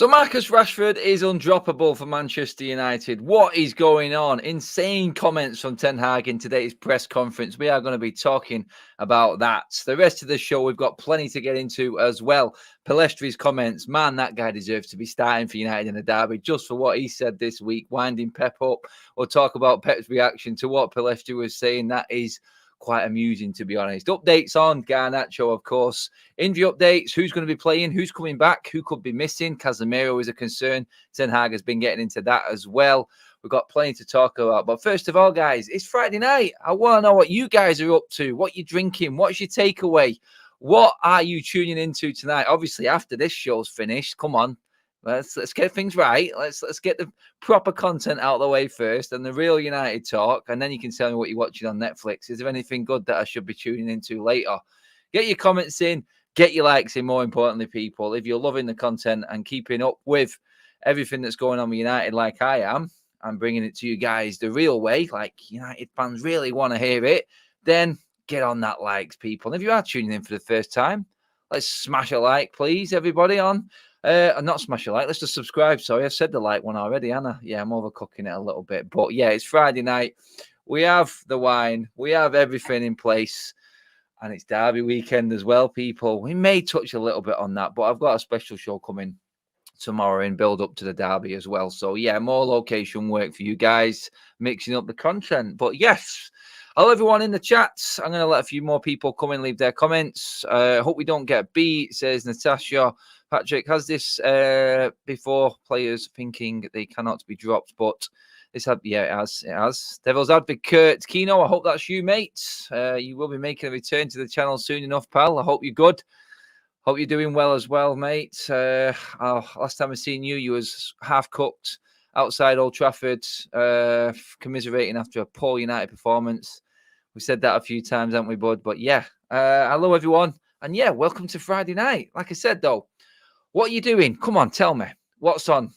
So Marcus Rashford is undroppable for Manchester United. What is going on? Insane comments from Ten Hag in today's press conference. We are going to be talking about that. The rest of the show, we've got plenty to get into as well. Pellistри's comments. Man, that guy deserves to be starting for United in the derby just for what he said this week, winding Pep up. We'll talk about Pep's reaction to what Pellistri was saying. That is quite amusing, to be honest. Updates on Garnacho, of course. Injury updates, who's going to be playing, who's coming back, who could be missing. Casemiro is a concern. Ten Hag has been getting into that as well. We've got plenty to talk about. But first of all, guys, it's Friday night. I want to know what you guys are up to, what you're drinking, what's your takeaway, what are you tuning into tonight? Obviously, after this show's finished, come on. Let's get things right. Let's get the proper content out of the way first and the real United talk, and then you can tell me what you're watching on Netflix. Is there anything good that I should be tuning into later? Get your comments in, get your likes in, more importantly, people. If you're loving the content and keeping up with everything that's going on with United like I am, I'm bringing it to you guys the real way, like United fans really want to hear it, then get on that likes, people. And if you are tuning in for the first time, let's smash a like, please, everybody on. Not smash a like. Let's just subscribe. Sorry, I've said the like one already, Anna. Yeah, I'm overcooking it a little bit. But yeah, it's Friday night. We have the wine. We have everything in place. And it's derby weekend as well, people. We may touch a little bit on that, but I've got a special show coming tomorrow in build up to the derby as well. So yeah, more location work for you guys, mixing up the content. But yes, hello everyone in the chats. I'm going to let a few more people come and leave their comments. Hope we don't get beat, says Natasha. Patrick, has this before players thinking they cannot be dropped, but this had, yeah, it has. Devil's Advocate, Kino, I hope that's you, mate. You will be making a return to the channel soon enough, pal. I hope you're good. Hope you're doing well as well, mate. Last time I seen you, you was half cooked outside Old Trafford, commiserating after a poor United performance. We said that a few times, haven't we, bud? But yeah, hello everyone, and yeah, welcome to Friday night. Like I said, though, what are you doing? Come on, tell me. What's on?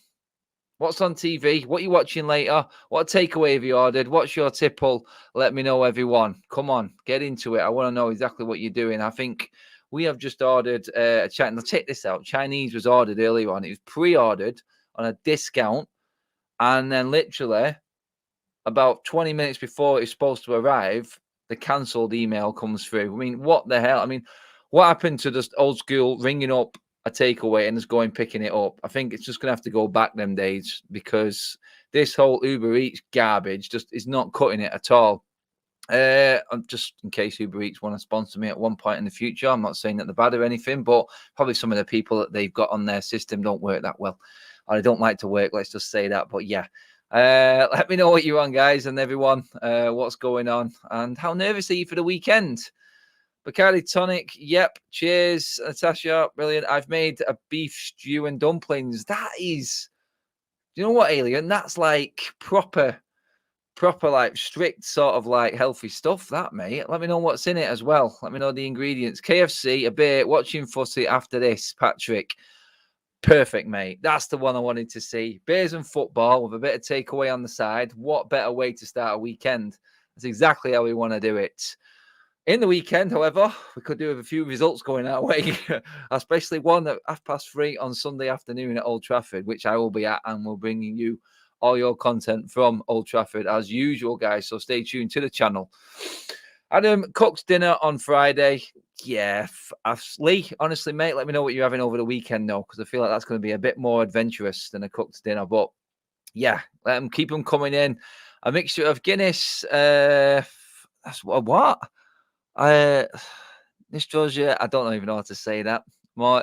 What's on TV? What are you watching later? What takeaway have you ordered? What's your tipple? Let me know, everyone. Come on, get into it. I want to know exactly what you're doing. I think we have just ordered a Chinese. Now, check this out. Chinese was ordered earlier on. It was pre-ordered on a discount. And then literally about 20 minutes before it's supposed to arrive, the cancelled email comes through. I mean, what the hell? I mean, what happened to just old school ringing up a takeaway and just going picking it up? I think it's just going to have to go back them days, because this whole Uber Eats garbage just is not cutting it at all. Just in case Uber Eats want to sponsor me at one point in the future, I'm not saying that they're bad or anything, but probably some of the people that they've got on their system don't work that well, or they don't like to work. Let's just say that. But yeah, let me know what you're on, guys, and everyone. What's going on, and how nervous are you for the weekend? Bacardi tonic, yep. Cheers, Natasha. Brilliant. I've made a beef stew and dumplings. That is, you know what, Alien? That's like proper, like strict sort of like healthy stuff, that, mate. Let me know what's in it as well. Let me know the ingredients. KFC, a bit, watching footy after this, Patrick. Perfect, mate. That's the one I wanted to see. Beers and football with a bit of takeaway on the side. What better way to start a weekend? That's exactly how we want to do it. In the weekend, however, we could do with a few results going our way, especially one at 3:30 on Sunday afternoon at Old Trafford, which I will be at, and we're bringing you all your content from Old Trafford as usual, guys. So stay tuned to the channel. Adam cooks dinner on Friday. Yeah, Lee, honestly, mate, let me know what you're having over the weekend, though, because I feel like that's going to be a bit more adventurous than a cooked dinner. But yeah, let them keep them coming in. A mixture of Guinness. That's what? This Georgia, I don't even know how to say that. More,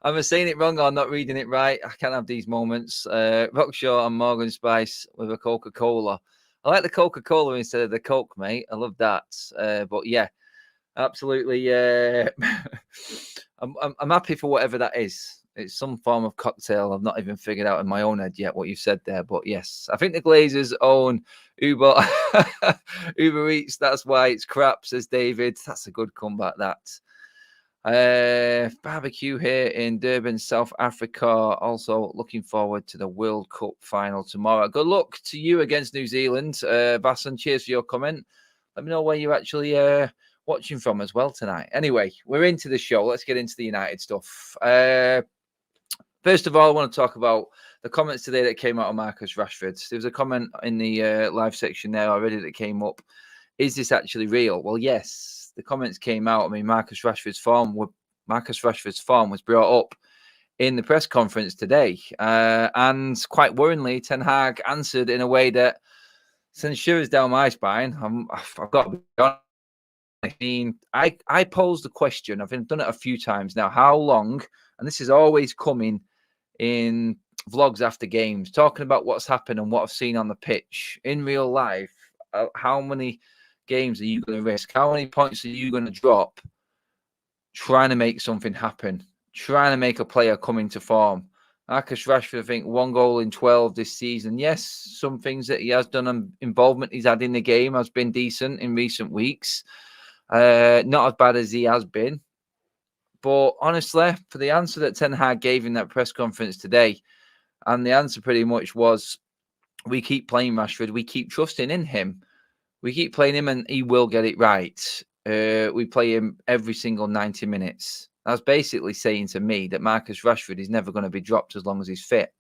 I'm saying it wrong or not reading it right. I can't have these moments. Rockshaw and Morgan Spice with a Coca-Cola. I like the Coca-Cola instead of the Coke, mate. I love that. But yeah, absolutely. I'm happy for whatever that is. It's some form of cocktail. I've not even figured out in my own head yet what you've said there. But yes, I think the Glazers own Uber Eats. That's why it's crap, says David. That's a good comeback, that. Barbecue here in Durban, South Africa. Also looking forward to the World Cup final tomorrow. Good luck to you against New Zealand. Basson, cheers for your comment. Let me know where you're actually watching from as well tonight. Anyway, we're into the show. Let's get into the United stuff. First of all, I want to talk about the comments today that came out of Marcus Rashford. There was a comment in the live section there already that came up. Is this actually real? Well, yes. The comments came out. I mean, Marcus Rashford's form was brought up in the press conference today, and quite worryingly, Ten Hag answered in a way that sends shivers down my spine. I've got to be honest. I mean, I posed the question. I've done it a few times now. How long? And this is always coming in vlogs after games, talking about what's happened and what I've seen on the pitch in real life. How many games are you going to risk? How many points are you going to drop trying to make something happen? Trying to make a player come into form? Marcus Rashford, I think 1 goal in 12 this season. Yes, some things that he has done and involvement he's had in the game has been decent in recent weeks. Not as bad as he has been. But honestly, for the answer that Ten Hag gave in that press conference today, and the answer pretty much was, we keep playing Rashford, we keep trusting in him. We keep playing him and he will get it right. We play him every single 90 minutes. That's basically saying to me that Marcus Rashford is never going to be dropped as long as he's fit.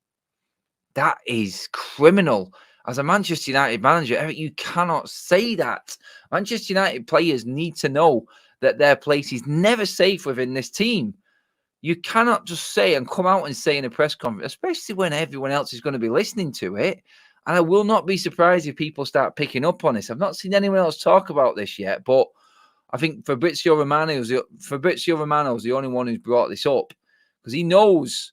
That is criminal. As a Manchester United manager, Eric, you cannot say that. Manchester United players need to know that their place is never safe within this team. You cannot just say and come out and say in a press conference, especially when everyone else is going to be listening to it. And I will not be surprised if people start picking up on this. I've not seen anyone else talk about this yet, but I think Fabrizio Romano is the only one who's brought this up, because he knows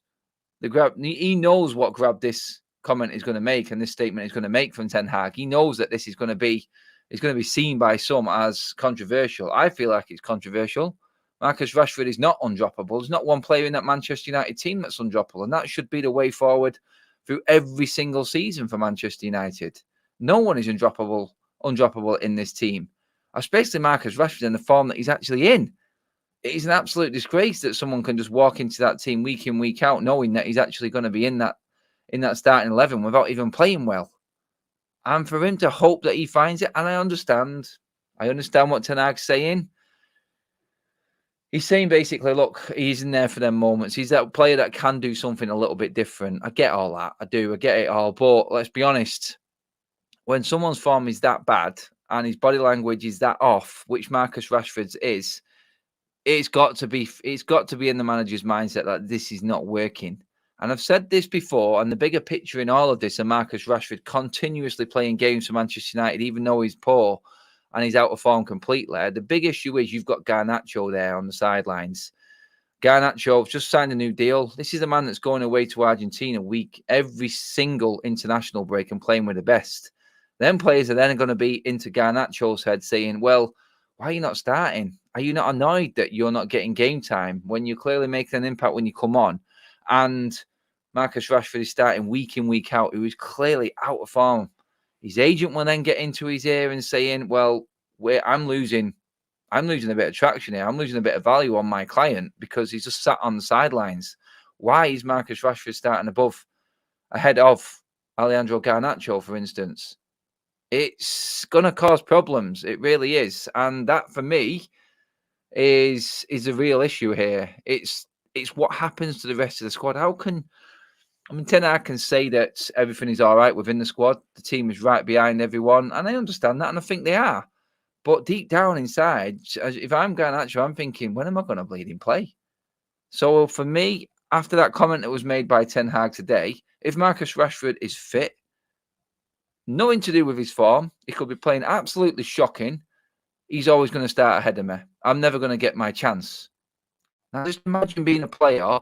what grab this comment is going to make and this statement is going to make from Ten Hag. He knows that this is going to be seen by some as controversial. I feel like it's controversial. Marcus Rashford is not undroppable. There's not one player in that Manchester United team that's undroppable, and that should be the way forward through every single season for Manchester United. No one is undroppable in this team, especially Marcus Rashford in the form that he's actually in. It is an absolute disgrace that someone can just walk into that team week in, week out, knowing that he's actually going to be in that starting 11 without even playing well. And for him to hope that he finds it, and I understand what Ten Hag's saying. He's saying basically, look, he's in there for them moments. He's that player that can do something a little bit different. I get all that. I do. I get it all. But let's be honest, when someone's form is that bad and his body language is that off, which Marcus Rashford's is, it's got to be in the manager's mindset that this is not working. And I've said this before, and the bigger picture in all of this are Marcus Rashford continuously playing games for Manchester United, even though he's poor and he's out of form completely. The big issue is you've got Garnacho there on the sidelines. Garnacho just signed a new deal. This is a man that's going away to Argentina every single international break and playing with the best. Then players are then going to be into Garnacho's head saying, well, why are you not starting? Are you not annoyed that you're not getting game time when you're clearly making an impact when you come on? And Marcus Rashford is starting week in, week out. He was clearly out of form. His agent will then get into his ear and saying, well, I'm losing a bit of traction here. I'm losing a bit of value on my client because he's just sat on the sidelines. Why is Marcus Rashford starting ahead of Alejandro Garnacho, for instance? It's going to cause problems. It really is. And that, for me, is a real issue here. It's what happens to the rest of the squad. Ten Hag can say that everything is all right within the squad. The team is right behind everyone. And I understand that, and I think they are. But deep down inside, if I'm Garnacho, I'm thinking, when am I going to bleed in play? So for me, after that comment that was made by Ten Hag today, if Marcus Rashford is fit, nothing to do with his form, he could be playing absolutely shocking, he's always going to start ahead of me. I'm never going to get my chance. Now, just imagine being a player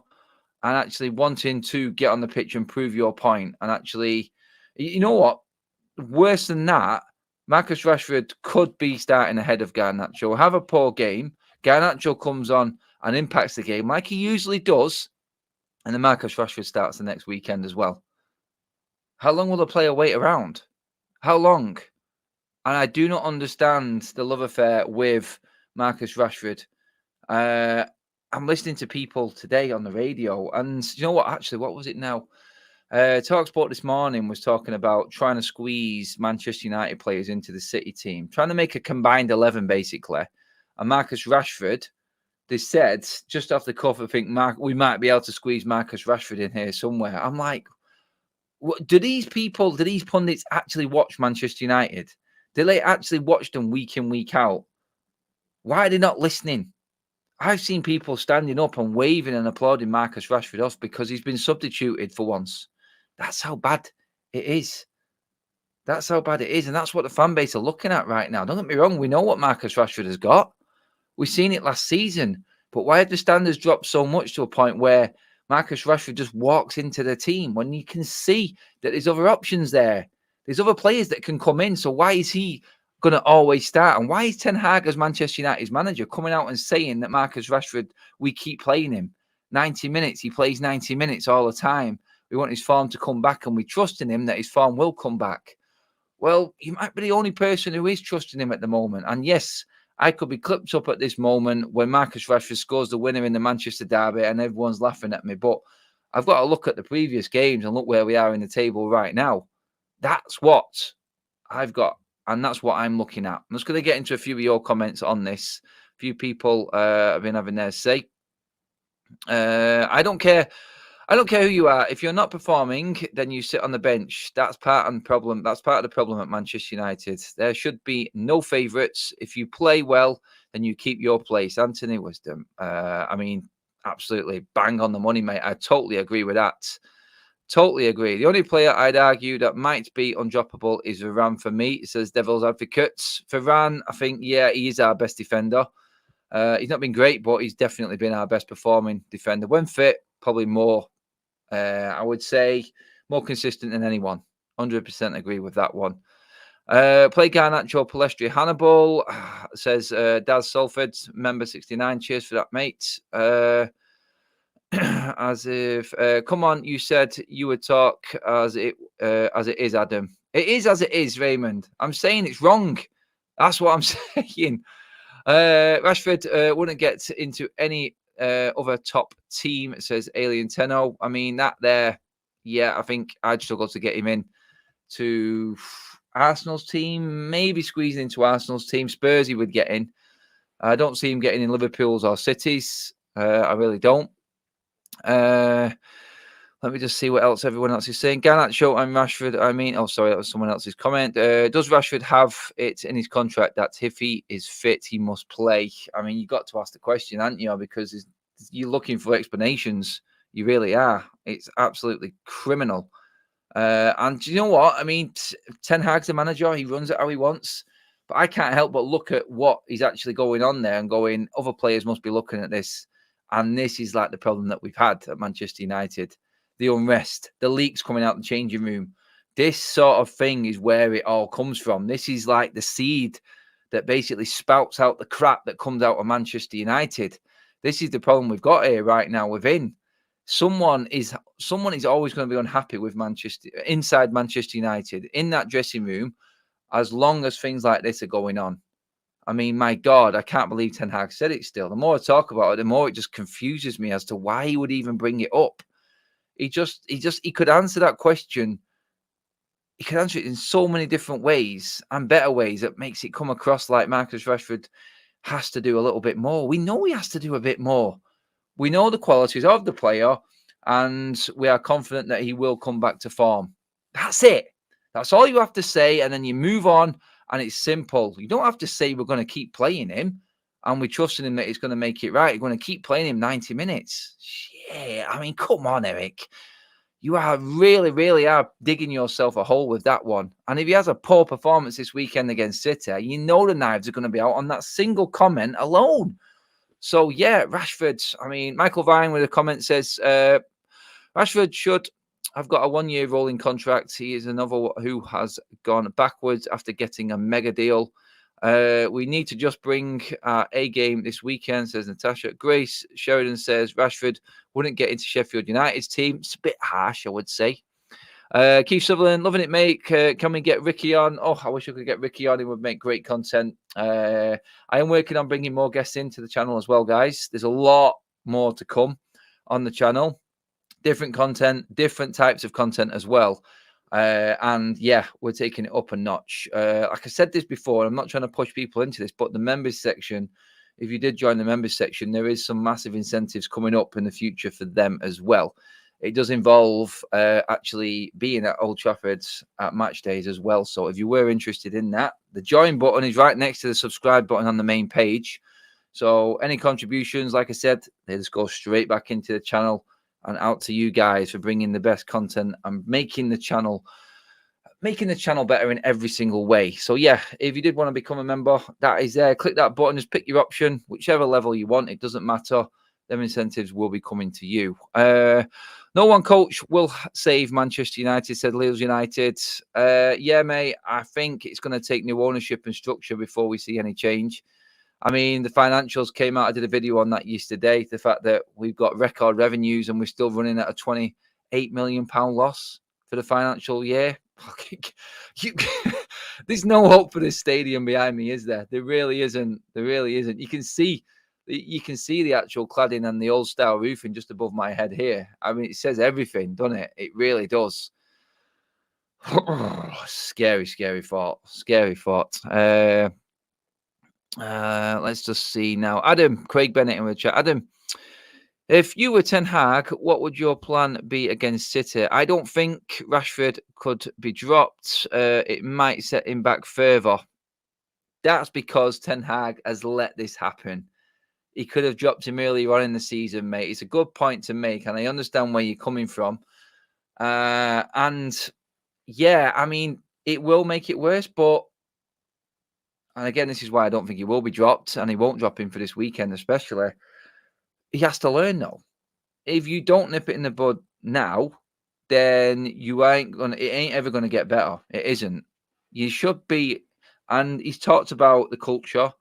and actually wanting to get on the pitch and prove your point. And actually, you know what? Worse than that, Marcus Rashford could be starting ahead of Garnacho, have a poor game. Garnacho comes on and impacts the game like he usually does. And then Marcus Rashford starts the next weekend as well. How long will the player wait around? How long? And I do not understand the love affair with Marcus Rashford. I'm listening to people today on the radio, and you know what? Actually, what was it now? TalkSport this morning was talking about trying to squeeze Manchester United players into the City team, trying to make a combined 11, basically. And Marcus Rashford, they said just off the cuff, I think we might be able to squeeze Marcus Rashford in here somewhere. I'm like, do these pundits actually watch Manchester United? Do they actually watch them week in, week out? Why are they not listening? I've seen people standing up and waving and applauding Marcus Rashford off because he's been substituted for once. That's how bad it is. That's how bad it is. And that's what the fan base are looking at right now. Don't get me wrong. We know what Marcus Rashford has got. We've seen it last season. But why have the standards dropped so much to a point where Marcus Rashford just walks into the team when you can see that there's other options there? There's other players that can come in. So why is he going to always start? And why is Ten Hag, as Manchester United's manager, coming out and saying that Marcus Rashford, we keep playing him 90 minutes? He plays 90 minutes all the time. We want his form to come back and we trust in him that his form will come back. Well, he might be the only person who is trusting him at the moment. And yes, I could be clipped up at this moment when Marcus Rashford scores the winner in the Manchester derby and everyone's laughing at me. But I've got to look at the previous games and look where we are in the table right now. That's what I've got. And that's what I'm looking at. I'm just going to get into a few of your comments on this. A few people have been having their say. I don't care. I don't care who you are. If you're not performing, then you sit on the bench. That's part of the problem. That's part of the problem at Manchester United. There should be no favourites. If you play well, then you keep your place. Anthony Wisdom. I mean, absolutely bang on the money, mate. I totally agree with that. Totally agree. The only player I'd argue that might be undroppable is Varane for me. It says Devil's Advocates. Varane, I think, yeah, he is our best defender. He's not been great, but he's definitely been our best performing defender. When fit, probably more. I would say more consistent than anyone. 100% agree with that one. Play Garnacho, Palestri, Hannibal, says Daz Salford, member 69. Cheers for that, mate. As if, come on, you said you would talk as it is, Adam. It is as it is, Raymond. I'm saying it's wrong. That's what I'm saying. Rashford wouldn't get into any other top team, says Alien Tenno. I mean, that there, yeah, I think I'd struggle to get him in to Arsenal's team, maybe squeezing into Arsenal's team. Spurs he would get in. I don't see him getting in Liverpool's or City's. I really don't. Let me just see what else everyone else is saying. Garnacho and Rashford, I mean, oh, sorry, that was someone else's comment. Does Rashford have it in his contract that if he is fit, he must play? I mean, you got to ask the question, haven't you? Because you're looking for explanations. You really are. It's absolutely criminal. And you know what? I mean, Ten Hag's the manager. He runs it how he wants. But I can't help but look at what is actually going on there and going, other players must be looking at this. And this is like the problem that we've had at Manchester United. The unrest, the leaks coming out the changing room. This sort of thing is where it all comes from. This is like the seed that basically spouts out the crap that comes out of Manchester United. This is the problem we've got here right now within. Someone is always going to be unhappy with inside Manchester United, in that dressing room, as long as things like this are going on. I mean, my God, I can't believe Ten Hag said it still. The more I talk about it, the more it just confuses me as to why he would even bring it up. He could answer that question. He could answer it in so many different ways and better ways that makes it come across like Marcus Rashford has to do a little bit more. We know he has to do a bit more. We know the qualities of the player and we are confident that he will come back to form. That's it. That's all you have to say. And then you move on and it's simple. You don't have to say we're going to keep playing him and we trust in him that he's going to make it right. You're going to keep playing him 90 minutes. Yeah, I mean, come on, Eric. You are really are digging yourself a hole with that one. And if he has a poor performance this weekend against City, you know the knives are going to be out on that single comment alone. So, yeah, Rashford. I mean, Michael Vine with a comment says, Rashford should have got a 1-year rolling contract. He is another who has gone backwards after getting a mega deal. We need to just bring a game this weekend, says Natasha. Grace Sheridan says Rashford wouldn't get into Sheffield United's team. It's a bit harsh, I would say. Keith Sutherland, loving it, mate. Can we get Ricky on? Oh, I wish I could get Ricky on. He would make great content. I am working on bringing more guests into the channel as well, guys. There's a lot more to come on the channel. Different content, different types of content as well. And yeah, we're taking it up a notch. Like I said this before, I'm not trying to push people into this, but the members section if you did join the members section, there is some massive incentives coming up in the future for them as well. It does involve actually being at Old Trafford at match days as well. So if you were interested in that, the join button is right next to the subscribe button on the main page. So any contributions, like I said, they just go straight back into the channel and out to you guys for bringing the best content and making the channel better in every single way. So yeah, if you did want to become a member, that is there. Click that button, just pick your option, whichever level you want. It doesn't matter. Them incentives will be coming to you. No one coach will save Manchester United, said Leeds United. Yeah, mate, I think it's going to take new ownership and structure before we see any change. I mean, the financials came out. I did a video on that yesterday. The fact that we've got record revenues and we're still running at a £28 million loss for the financial year. There's no hope for this stadium behind me, is there? There really isn't. There really isn't. You can see the actual cladding and the old style roofing just above my head here. I mean, it says everything, doesn't it? It really does. Scary thought. Scary thought. Let's just see now. Adam, Craig Bennett in the chat. Adam, if you were Ten Hag, what would your plan be against City? I don't think Rashford could be dropped. It might set him back further. That's because Ten Hag has let this happen. He could have dropped him earlier on in the season, mate. It's a good point to make, and I understand where you're coming from. And yeah, I mean, it will make it worse, but and again, this is why I don't think he will be dropped, and he won't drop him for this weekend, especially. He has to learn, though. If you don't nip it in the bud now, then it ain't ever gonna get better. It isn't. You should be, and he's talked about the culture.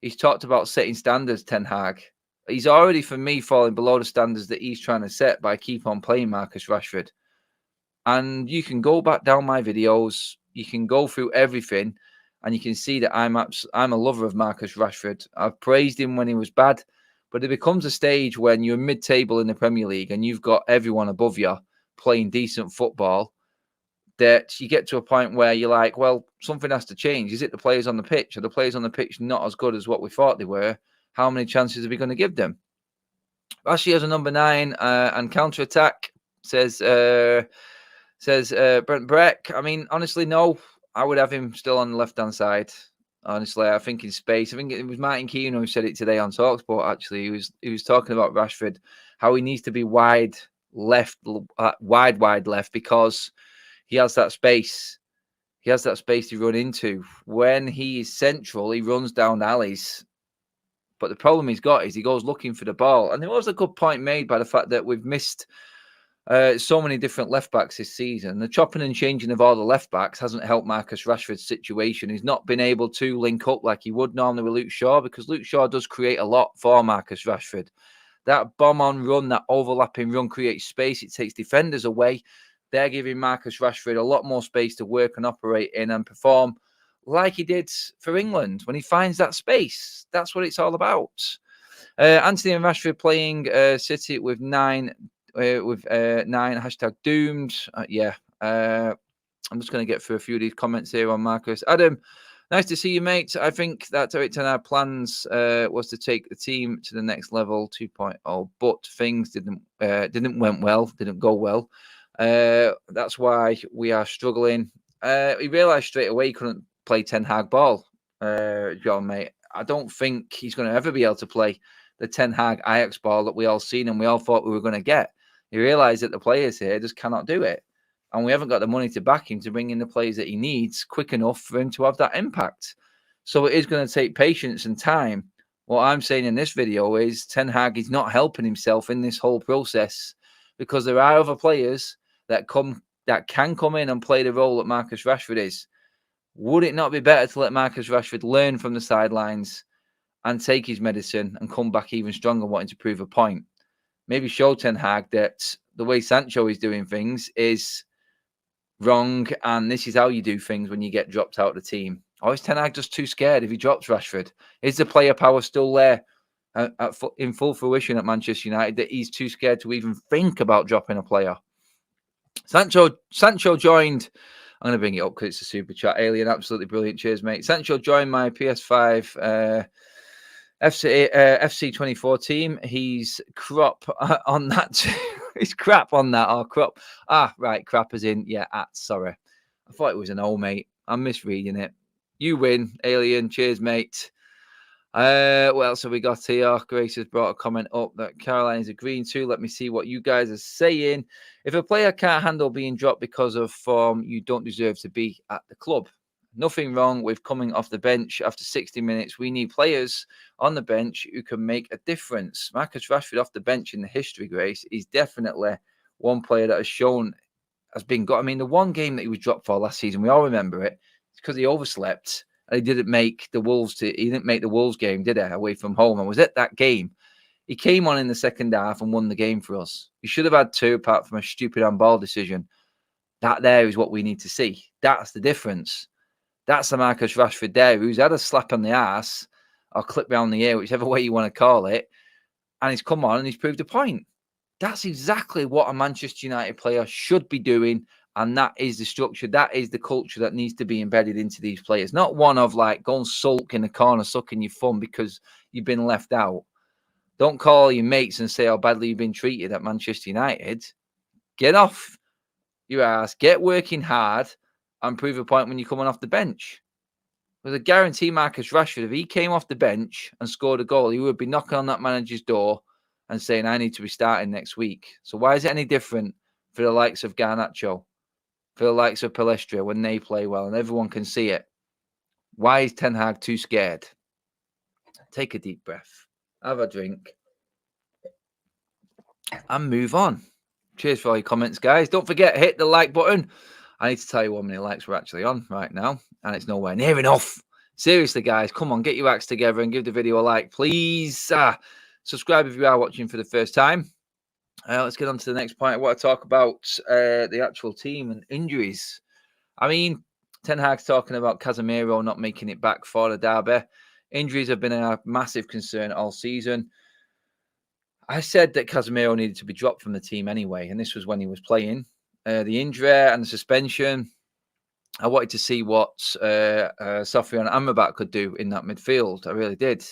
He's talked about setting standards, Ten Hag. He's already, for me, falling below the standards that he's trying to set by keep on playing Marcus Rashford. And you can go back down my videos. You can go through everything, and you can see that I'm a lover of Marcus Rashford. I've praised him when he was bad, but it becomes a stage when you're mid-table in the Premier League and you've got everyone above you playing decent football, that you get to a point where you're like, well, something has to change. Is it the players on the pitch? Are the players on the pitch not as good as what we thought they were? How many chances are we going to give them? Rashi has a number 9 and counter-attack, says Brent Breck. I mean, honestly, no. I would have him still on the left-hand side. Honestly, I think in space. I think it was Martin Keane who said it today on TalkSport, actually. He was talking about Rashford, how he needs to be wide left, because he has that space. He has that space to run into. When he is central, he runs down alleys. But the problem he's got is he goes looking for the ball. And there was a good point made by the fact that we've missed so many different left backs this season. The chopping and changing of all the left backs hasn't helped Marcus Rashford's situation. He's not been able to link up like he would normally with Luke Shaw, because Luke Shaw does create a lot for Marcus Rashford. That bomb on run, that overlapping run creates space. It takes defenders away. They're giving Marcus Rashford a lot more space to work and operate in and perform like he did for England when he finds that space. That's what it's all about. Anthony and Rashford playing City with 9 hashtag doomed. I'm just going to get through a few of these comments here on Marcus. Adam, nice to see you, mate. I think that Eric Ten Hag plans was to take the team to the next level 2.0, but things didn't go well. That's why we are struggling. He realised straight away he couldn't play Ten Hag ball, John, mate. I don't think he's going to ever be able to play the Ten Hag Ajax ball that we all seen and we all thought we were going to get. He realised that the players here just cannot do it. And we haven't got the money to back him to bring in the players that he needs quick enough for him to have that impact. So it is going to take patience and time. What I'm saying in this video is Ten Hag is not helping himself in this whole process, because there are other players that can come in and play the role that Marcus Rashford is. Would it not be better to let Marcus Rashford learn from the sidelines and take his medicine and come back even stronger, wanting to prove a point? Maybe show Ten Hag that the way Sancho is doing things is wrong, and this is how you do things when you get dropped out of the team. Or is Ten Hag just too scared if he drops Rashford? Is the player power still there in full fruition at Manchester United that he's too scared to even think about dropping a player? Sancho joined. I'm going to bring it up because it's a super chat. Alien, absolutely brilliant. Cheers, mate. Sancho joined my PS5 FC24 team. He's crop on that. He's crap on that. Or crop. Ah, right. Crap as in, yeah, sorry. I thought it was an O, mate. I'm misreading it. You win, Alien. Cheers, mate. What else have we got here? Grace has brought a comment up that Caroline is agreeing to. Let me see what you guys are saying. If a player can't handle being dropped because of form, you don't deserve to be at the club. Nothing wrong with coming off the bench after 60 minutes. We need players on the bench who can make a difference. Marcus Rashford off the bench in the history, Grace, is definitely one player that has been got. I mean, the one game that he was dropped for last season, we all remember it. It's because he overslept. He didn't make the Wolves game, did he? Away from home. And was it that game? He came on in the second half and won the game for us. He should have had 2 apart from a stupid on-ball decision. That there is what we need to see. That's the difference. That's the Marcus Rashford there, who's had a slap on the ass or clip round the ear, whichever way you want to call it. And he's come on and he's proved a point. That's exactly what a Manchester United player should be doing. And that is the structure. That is the culture that needs to be embedded into these players. Not one of like, go and sulk in the corner, sucking your thumb because you've been left out. Don't call your mates and say how badly you've been treated at Manchester United. Get off your ass, get working hard, and prove a point when you're coming off the bench. With a guarantee, Marcus Rashford, if he came off the bench and scored a goal, he would be knocking on that manager's door and saying, I need to be starting next week. So why is it any different for the likes of Garnacho, for the likes of Palestra when they play well and everyone can see it? Why is Ten Hag too scared? Take a deep breath, have a drink, and move on. Cheers for all your comments, guys. Don't forget, hit the like button. I need to tell you how many likes we're actually on right now, and it's nowhere near enough. Seriously, guys, come on, get your acts together and give the video a like, please. Subscribe if you are watching for the first time. Let's get on to the next point. I want to talk about the actual team and injuries. I mean, Ten Hag's talking about Casemiro not making it back for the derby. Injuries have been a massive concern all season. I said that Casemiro needed to be dropped from the team anyway, and this was when he was playing. The injury and the suspension, I wanted to see what Sofian Amrabat could do in that midfield. I really did.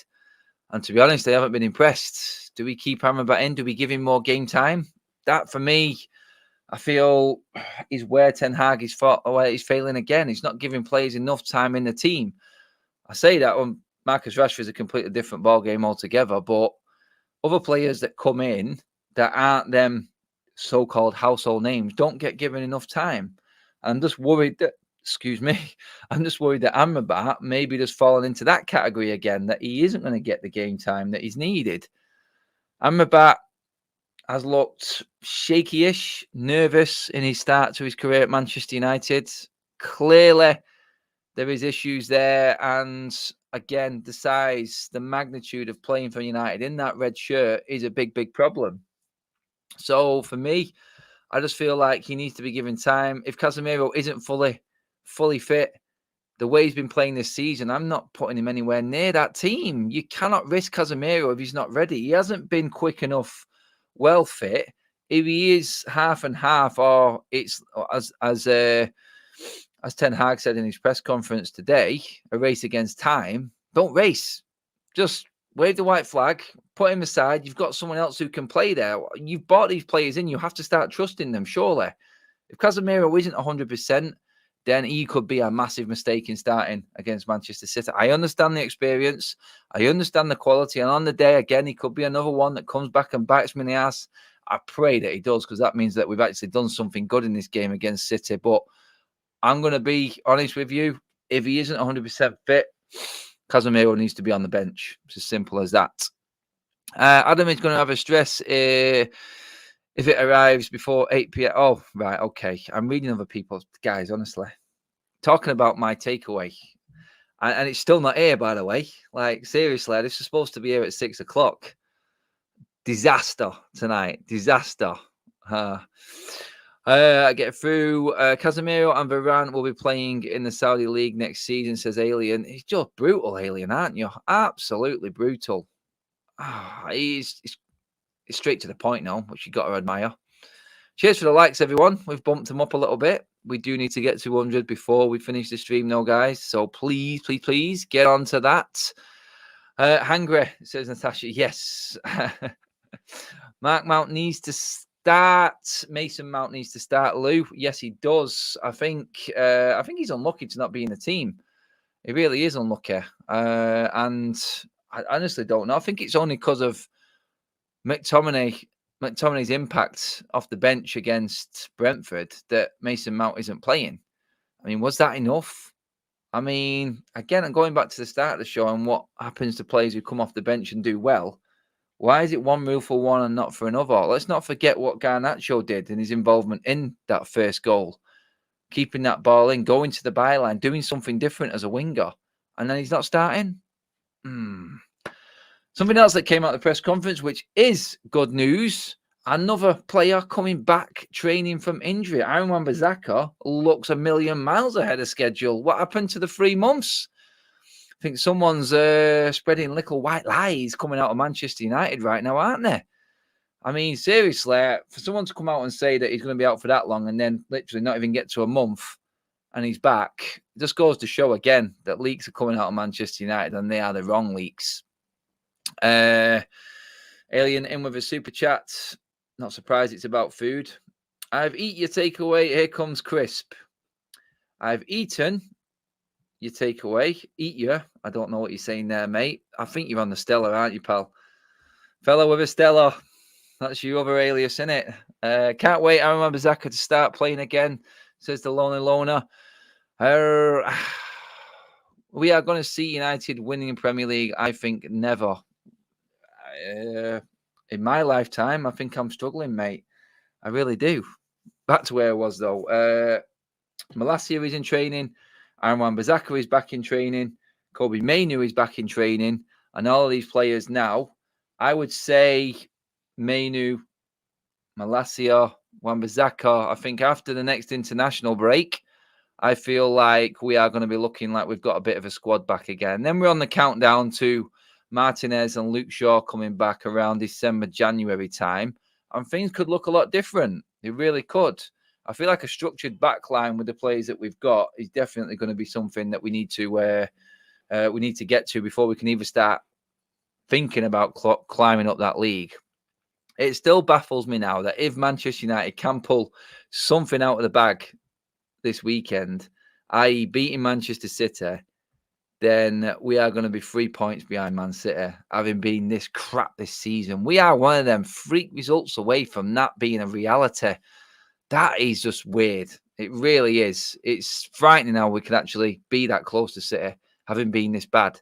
And to be honest, I haven't been impressed. Do we keep Amrabat in? Do we give him more game time? That, for me, I feel is where Ten Hag is failing again. He's not giving players enough time in the team. I say that when Marcus Rashford is a completely different ballgame altogether, but other players that come in that aren't them so-called household names don't get given enough time. I'm just worried that, I'm just worried that Amrabat maybe just fallen into that category again, that he isn't going to get the game time that he's needed. Amrabat has looked shaky-ish, nervous in his start to his career at Manchester United. Clearly, there is issues there, and again, the size, the magnitude of playing for United in that red shirt is a big, big problem. So for me, I just feel like he needs to be given time. If Casemiro isn't fully fit, the way he's been playing this season, I'm not putting him anywhere near that team. You cannot risk Casemiro if he's not ready. He hasn't been quick enough, well fit. If he is half and half, or it's as Ten Hag said in his press conference today, a race against time. Don't race. Just wave the white flag, put him aside. You've got someone else who can play there. You've bought these players in. You have to start trusting them, surely. If Casemiro isn't 100%, then he could be a massive mistake in starting against Manchester City. I understand the experience. I understand the quality. And on the day, again, he could be another one that comes back and bites me in the ass. I pray that he does, because that means that we've actually done something good in this game against City. But I'm going to be honest with you. If he isn't 100% fit, Casemiro needs to be on the bench. It's as simple as that. Adam is going to have a stress if it arrives before 8 p.m. Oh, right. Okay. I'm reading other people's. Guys, honestly. Talking about my takeaway. And it's still not here, by the way. Like, seriously, this is supposed to be here at 6 o'clock. Disaster tonight. Disaster. I get through. Casemiro and Varane will be playing in the Saudi League next season, says Alien. He's just brutal, Alien, aren't you? Absolutely brutal. He's straight to the point now, which you got to admire. Cheers for the likes, everyone. We've bumped them up a little bit. We do need to get to 100 before we finish the stream now, guys. So please, please, please get on to that. Hangry, says Natasha. Yes. Mark Mount needs to start. Mason Mount needs to start. Lou, yes, he does. I think he's unlucky to not be in the team. He really is unlucky. And I honestly don't know. I think it's only because of McTominay's impact off the bench against Brentford that Mason Mount isn't playing. I mean, was that enough? I mean, again, I'm going back to the start of the show and what happens to players who come off the bench and do well. Why is it one rule for one and not for another? Let's not forget what Garnacho did and his involvement in that first goal. Keeping that ball in, going to the byline, doing something different as a winger. And then he's not starting? Something else that came out of the press conference, which is good news. Another player coming back training from injury. Aaron Wan-Bissaka looks a million miles ahead of schedule. What happened to the 3 months? I think someone's spreading little white lies coming out of Manchester United right now, aren't they? I mean, seriously, for someone to come out and say that he's going to be out for that long and then literally not even get to a month and he's back, it just goes to show again that leaks are coming out of Manchester United and they are the wrong leaks. Alien in with a super chat. Not surprised it's about food. I've eaten your takeaway. Here comes Crisp. I've eaten your takeaway. Eat you. I don't know what you're saying there, mate. I think you're on the Stella, aren't you, pal? Fella with a Stella. That's your other alias, innit? Can't wait, Aaron Wan-Bissaka to start playing again, says the Lonely Loner. We are going to see United winning in Premier League. I think never. In my lifetime, I think I'm struggling, mate. I really do. Back to where I was, though. Malacia is in training. Aaron Wan-Bissaka is back in training. Kobe Mainoo is back in training. And all of these players now, I would say Mainoo, Malacia, Wan-Bissaka. I think after the next international break, I feel like we are going to be looking like we've got a bit of a squad back again. Then we're on the countdown to Martinez and Luke Shaw coming back around December, January time. And things could look a lot different. They really could. I feel like a structured backline with the players that we've got is definitely going to be something that we need to get to before we can even start thinking about climbing up that league. It still baffles me now that if Manchester United can pull something out of the bag this weekend, i.e. beating Manchester City, then we are going to be 3 points behind Man City, having been this crap this season. We are one of them freak results away from that being a reality. That is just weird. It really is. It's frightening how we can actually be that close to City, having been this bad.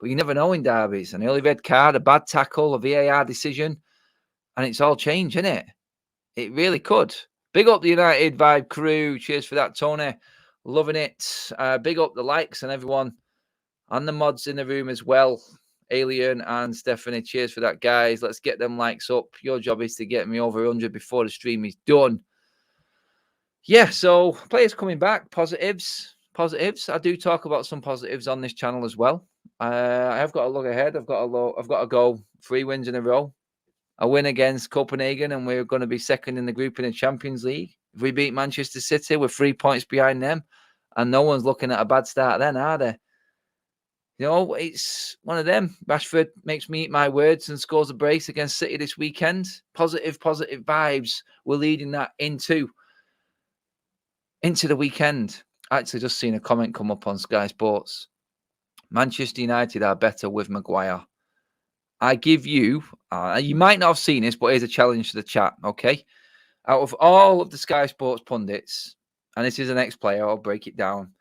But you never know in derbies. An early red card, a bad tackle, a VAR decision, and it's all changed, isn't it? It really could. Big up the United Vibe crew. Cheers for that, Tony. Loving it. Big up the likes and everyone and the mods in the room as well. Alien and Stephanie, cheers for that, guys. Let's get them likes up. Your job is to get me over 100 before the stream is done. Yeah, so players coming back, positives. I do talk about some positives on this channel as well. I have got to look ahead. I've got to go 3 wins in a row. A win against Copenhagen, and we're going to be second in the group in the Champions League. If we beat Manchester City, we're 3 points behind them, and no one's looking at a bad start then, are they? You know, it's one of them. Rashford makes me eat my words and scores a brace against City this weekend. Positive vibes. We're leading that into the weekend. I actually just seen a comment come up on Sky Sports. Manchester United are better with Maguire. I give you, you might not have seen this, but here's a challenge to the chat, okay? Out of all of the Sky Sports pundits, and this is an ex-player, I'll break it down.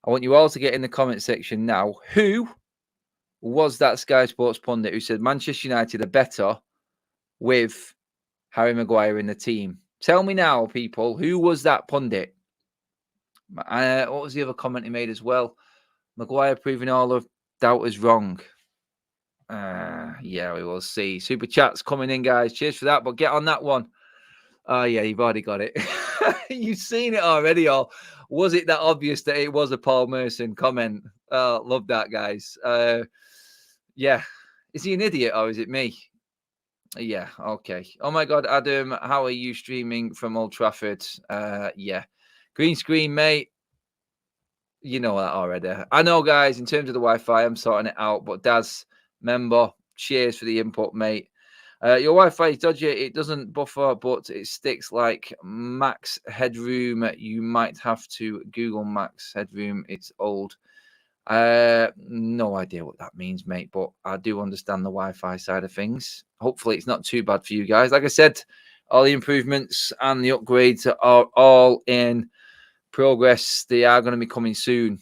I want you all to get in the comment section now. Who was that Sky Sports pundit who said Manchester United are better with Harry Maguire in the team? Tell me now, people, who was that pundit? What was the other comment he made as well? Maguire proving all of doubters wrong. Yeah, we will see. Super chats coming in, guys. Cheers for that. But get on that one. Oh, yeah, you've already got it. You've seen it already. Or was it that obvious that it was a Paul Merson comment? Love that, guys. Yeah. Is he an idiot or is it me? Yeah, okay. Oh, my God, Adam, how are you streaming from Old Trafford? Yeah. Green screen, mate. You know that already. I know, guys, in terms of the Wi-Fi, I'm sorting it out. But Daz member. Cheers for the input, mate. Your Wi-Fi is dodgy. It doesn't buffer, but it sticks like max headroom. You might have to Google max headroom. It's old. No idea what that means, mate, but I do understand the Wi-Fi side of things. Hopefully it's not too bad for you guys. Like I said, all the improvements and the upgrades are all in progress. They are going to be coming soon.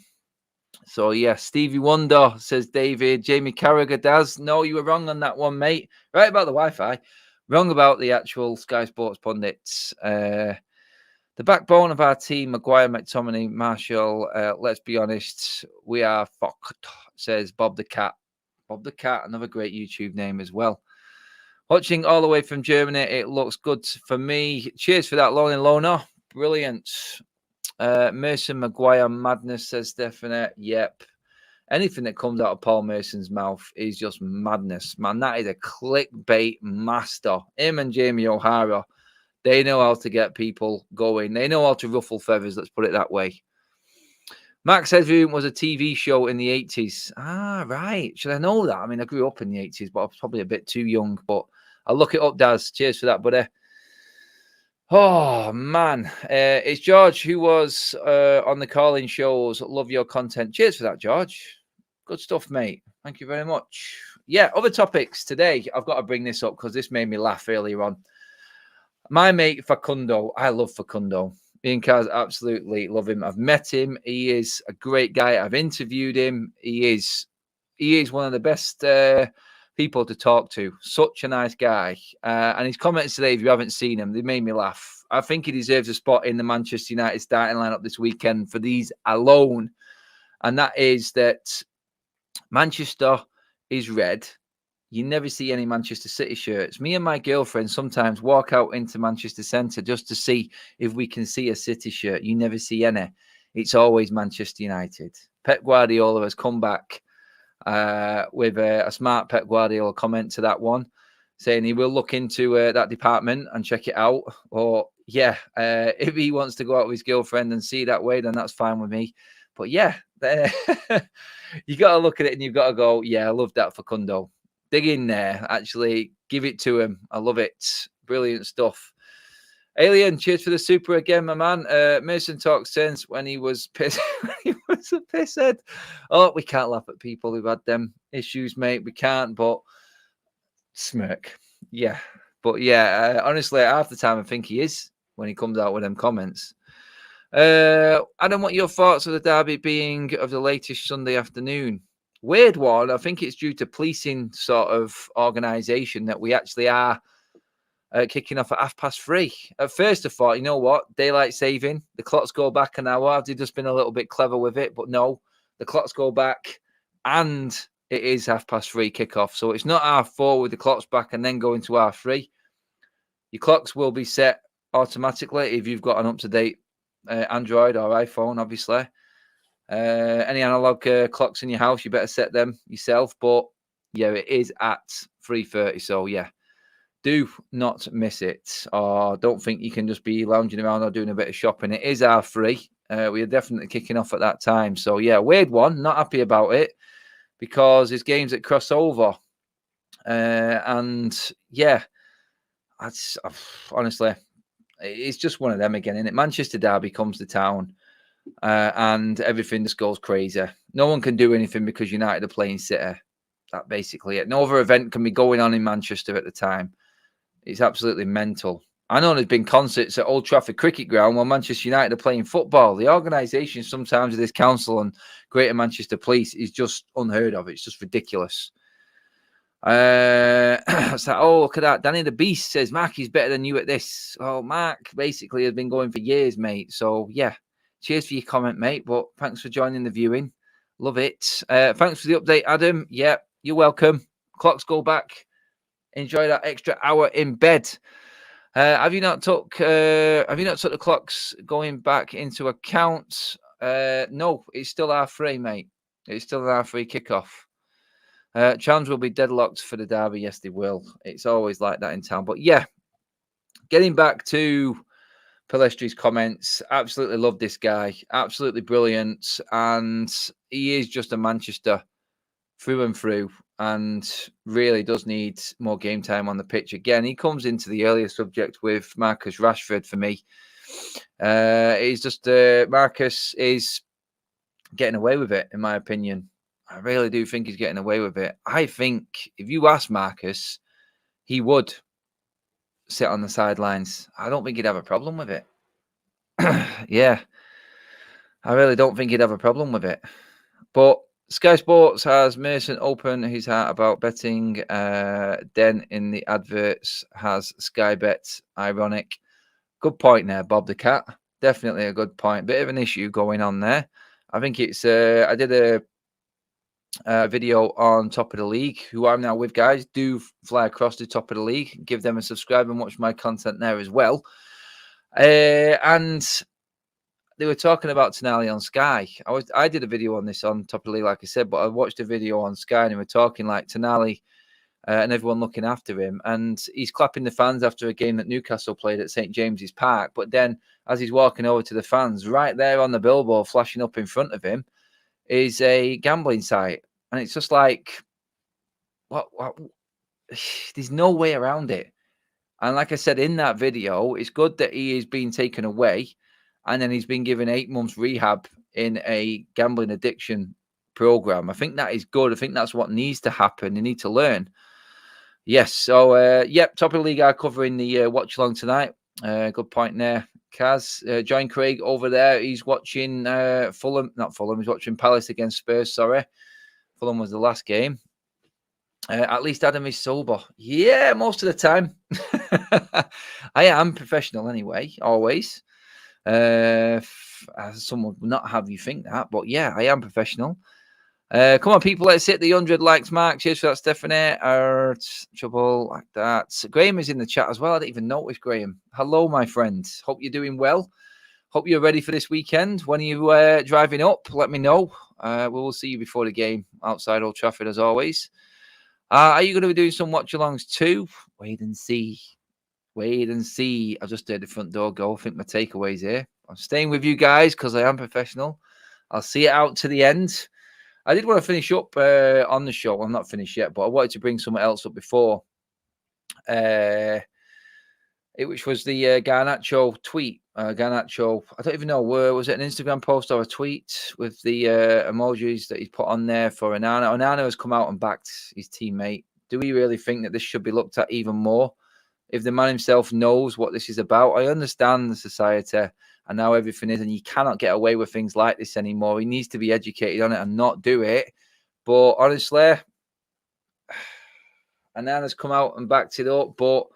So, yeah, Stevie Wonder, says David. Jamie Carragher does. No, you were wrong on that one, mate. Right about the Wi-Fi. Wrong about the actual Sky Sports pundits. The backbone of our team, Maguire, McTominay, Marshall. Let's be honest, we are fucked, says Bob the Cat. Bob the Cat, another great YouTube name as well. Watching all the way from Germany, it looks good for me. Cheers for that, Lonely Loner. Brilliant. Mason Maguire madness, says Stephanie. Yep. Anything that comes out of Paul Mason's mouth is just madness. Man, that is a clickbait master. Him and Jamie O'Hara, they know how to get people going. They know how to ruffle feathers, let's put it that way. Max Headroom was a TV show in the 80s. Ah, right. Should I know that? I mean, I grew up in the 80s, but I was probably a bit too young. But I'll look it up, Daz. Cheers for that, buddy. Oh, man. It's George who was on the calling shows. Love your content. Cheers for that, George. Good stuff, mate. Thank you very much. Yeah, other topics today. I've got to bring this up because this made me laugh earlier on. My mate Facundo. I love Facundo. Ian Cars, absolutely love him. I've met him. He is a great guy. I've interviewed him. He is one of the best people to talk to. Such a nice guy. And his comments today, if you haven't seen them, they made me laugh. I think he deserves a spot in the Manchester United starting lineup this weekend for these alone. And that is that Manchester is red. You never see any Manchester City shirts. Me and my girlfriend sometimes walk out into Manchester Centre just to see if we can see a City shirt. You never see any. It's always Manchester United. Pep Guardiola has come back with a smart Pep Guardiola comment to that one, saying he will look into that department and check it out. Or, yeah, if he wants to go out with his girlfriend and see that way, then that's fine with me. But, yeah, you got to look at it and you've got to go, yeah, I love that Facundo. Dig in there, actually. Give it to him. I love it. Brilliant stuff. Alien, cheers for the super again, my man. Mason talks sense when he was pissed. He was a pisshead. Oh, we can't laugh at people who've had them issues, mate. We can't, but smirk. Yeah. But yeah, honestly, half the time I think he is when he comes out with them comments. Adam, what your thoughts of the derby being of the latest Sunday afternoon? Weird one. I think it's due to policing sort of organisation that we actually are kicking off at 3:30. At first, I thought, you know what? Daylight saving. The clocks go back an hour. They've just been a little bit clever with it. But no, the clocks go back and it is 3:30 kickoff. So it's not 4:30 with the clocks back and then going to 3:30. Your clocks will be set automatically if you've got an up-to-date Android or iPhone, obviously. Any analog clocks in your house, you better set them yourself. But yeah, it is at 3:30. So yeah, do not miss it. Or don't think you can just be lounging around or doing a bit of shopping. It is 3:30. We are definitely kicking off at that time. So yeah, weird one. Not happy about it because there's games that cross over. And yeah, honestly, it's just one of them again, isn't it? Manchester derby comes to town. And everything just goes crazy. No one can do anything because United are playing City. That's basically it. No other event can be going on in Manchester at the time. It's absolutely mental. I know there's been concerts at Old Trafford Cricket Ground while Manchester United are playing football. The organisation sometimes of this council and Greater Manchester Police is just unheard of. It's just ridiculous. It's like, oh, look at that. Danny the Beast says, Mark is better than you at this. Well, Mark basically has been going for years, mate. So, yeah. Cheers for your comment, mate. But thanks for joining the viewing. Love it. Thanks for the update, Adam. Yeah, you're welcome. Clocks go back. Enjoy that extra hour in bed. Have you not took the clocks going back into account? No, it's still 3:30, mate. It's still 3:30 kickoff. Chams will be deadlocked for the derby. Yes, they will. It's always like that in town. But yeah, getting back to Pelestri's comments, absolutely love this guy, absolutely brilliant, and he is just a Manchester through and through. and really does need more game time on the pitch. Again, he comes into the earlier subject with Marcus Rashford for me. He's just Marcus is getting away with it, in my opinion. I really do think he's getting away with it. I think if you ask Marcus, he would sit on the sidelines. I don't think he'd have a problem with it. Yeah, I really don't think he'd have a problem with it. But Sky Sports has Mason open his heart about betting. Den in the adverts has Sky Bet. Ironic. Good point there, Bob the Cat. Definitely a good point. Bit of an issue going on there. I think it's. I did a video on Top of the League, who I'm now with, guys. Do fly across to Top of the League. Give them a subscribe and watch my content there as well. And they were talking about Tonali on Sky. I did a video on this on Top of the League, like I said, but I watched a video on Sky and they were talking like Tonali and everyone looking after him. And he's clapping the fans after a game that Newcastle played at St. James's Park. But then as he's walking over to the fans, right there on the billboard flashing up in front of him is a gambling site. And it's just like, what? There's no way around it. And like I said in that video, it's good that he is being taken away and then he's been given 8 months rehab in a gambling addiction program. I think that is good. I think that's what needs to happen. They need to learn. Yes. So, yep, Top of the League are covering the watch along tonight. Good point there, Kaz. Join Craig over there. He's watching Fulham. Not Fulham. He's watching Palace against Spurs. Sorry. Fulham was the last game. At least Adam is sober. Yeah, most of the time. I am professional anyway, always. Someone would not have you think that, but yeah, I am professional. Come on, people, let's hit the 100 likes mark. Cheers for that, Stephanie. Trouble like that. Graham is in the chat as well. I didn't even notice Graham. Hello, my friend. Hope you're doing well. Hope you're ready for this weekend. When are you driving up? Let me know. We will see you before the game outside Old Trafford, as always. Are you going to be doing some watch-alongs too? Wait and see. Wait and see. I just heard the front door go. I think my takeaway's here. I'm staying with you guys because I am professional. I'll see it out to the end. I did want to finish up on the show. I'm not finished yet, but I wanted to bring something else up before. Which was the Garnacho tweet. Garnacho, I don't even know, was it an Instagram post or a tweet with the emojis that he put on there for Onana? Onana has come out and backed his teammate. Do we really think that this should be looked at even more? If the man himself knows what this is about, I understand the society and how everything is, and you cannot get away with things like this anymore. He needs to be educated on it and not do it. But honestly, Onana's come out and backed it up, but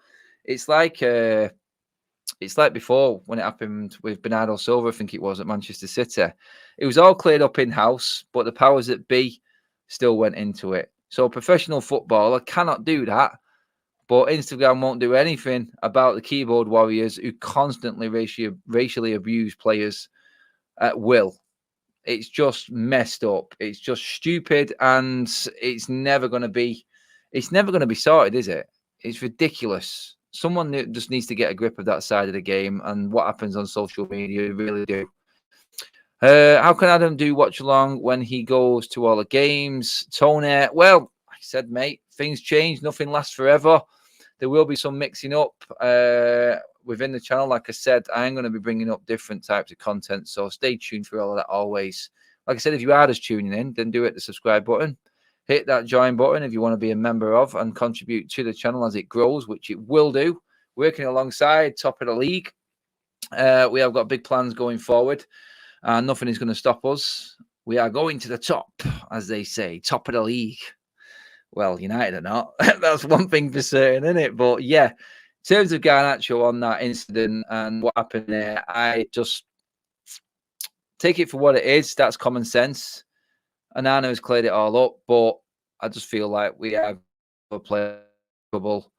it's like before when it happened with Bernardo Silva, I think it was, at Manchester City. It was all cleared up in-house, but the powers that be still went into it. So a professional footballer cannot do that, but Instagram won't do anything about the keyboard warriors who constantly racially abuse players at will. It's just messed up. It's just stupid, and it's never going to be sorted, is it? It's ridiculous. Someone just needs to get a grip of that side of the game and what happens on social media. Really do. How can Adam do watch along when he goes to all the games? Tony, well, like I said, mate, things change. Nothing lasts forever. There will be some mixing up within the channel. Like I said, I am going to be bringing up different types of content. So stay tuned for all of that always. Like I said, if you are just tuning in, then do hit the subscribe button. Hit that join button if you want to be a member of and contribute to the channel as it grows, which it will do. Working alongside Top of the League. We have got big plans going forward. And nothing is going to stop us. We are going to the top, as they say. Top of the league. Well, United are not. That's one thing for certain, isn't it? But yeah, in terms of Garnacho on that incident and what happened there, I just take it for what it is. That's common sense. Onana has cleared it all up, but I just feel like we have a play trouble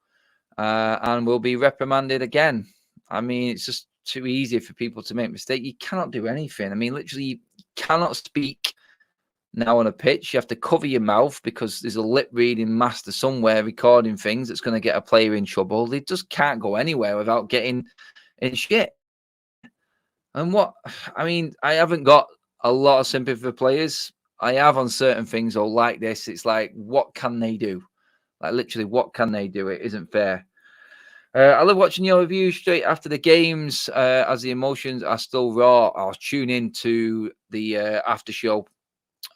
and we'll be reprimanded again. I mean, it's just too easy for people to make mistakes. You cannot do anything. I mean, literally, you cannot speak now on a pitch. You have to cover your mouth because there's a lip reading master somewhere recording things that's going to get a player in trouble. They just can't go anywhere without getting in shit. And I haven't got a lot of sympathy for players. I have on certain things, though, like this. It's like, what can they do? Like, literally, what can they do? It isn't fair. I love watching your reviews straight after the games, as the emotions are still raw. I'll tune in to the after show